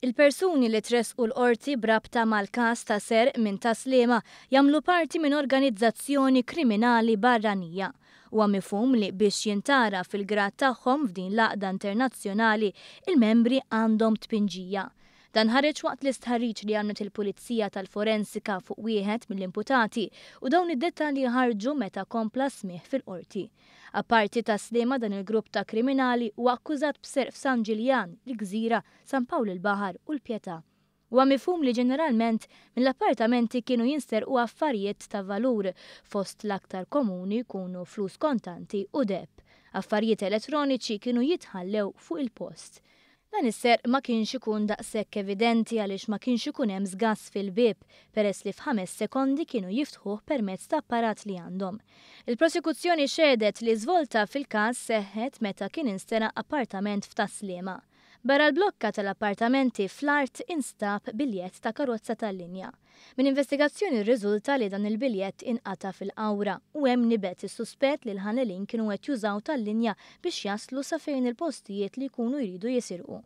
Il-persuni li tresqu l-qorti brabta mal-każ ta' serq minn Taslima jagħmlu parti minn organizzazzjoni kriminali barranija. Huwa mifhum li biex jintara fil-grad tagħhom f'din l-għaqda internazzjonali il-membri għandhom tpinġija. Dan ħareġ waqt l-istħarriġ li għamlet il-Pulizija tal-Forensika fuq wieħed mill-imputati u dawn id-dettalji ħarġu meta kompla smih fil-qorti. Apparti Taslima, dan il-grupp ta' kriminali huwa akkużat b'serq f'San Ġiljan, l-Gżira, San Pawl il-Baħar u l-Pjetà. Huwa mifhum li ġeneralment mill-appartamenti kienu jinsterqu affarijiet ta' valur, fost l-aktar komuni jkunu flus kontanti u deb. Affarijiet elettroniċi kienu jitħallew fuq il-post. Dan is-serq ma kienx ikun daqshekk evidenti għaliex ma kienx ikun hemm żgass fil-bieb peress li f'5 sekondi kienu jiftħuh permezz ta' apparat li għandhom. Il-prosekuzzjoni xedet li żvolta fil-każ seħħet meta kien instena appartament f'Taslima. Barra l-blokka tal-appartamenti fl-art instab biljett ta' karozza tal-linja. Min investigazzjoni rriżulta li dan il-biljett inqata fil-qawra u hemm nibet is-suspett li l-ħanelin kienu qed jużaw tal-linja biex jaslu sa fejn il-postijiet li jkunu jridu jisirqu.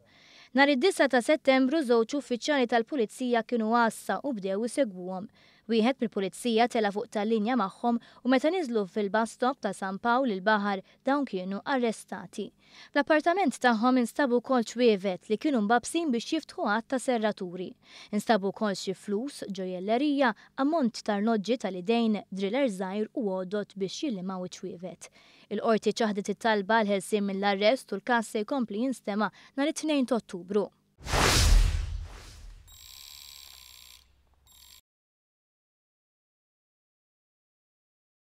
Nhar id-9 ta' Settembru żewġ uffiċjali tal-Pulizija kienu għassa u bdew isegwuhom. Wieħed mill-Pulizija tela fuq tal-linja magħhom u meta niżlu fil-bus stop ta' San Pawl il-Baħar dawn kienu arrestati. L-appartament tagħhom instabu wkoll ċwievet li kienu mbabsin biex jiftħu għadd ta' serraturi. Instabu wkoll xi flus, ġojellerija, ammont ta' arloġġi tal-idejn, driller żgħir u għodot biex jillimaw iċ-ċwievet. Il-qorti ċaħdet it-talba l-ħelsien mill-arrest u l-każ se jkompli jinstema' nhar it-2 ta' Ottubru.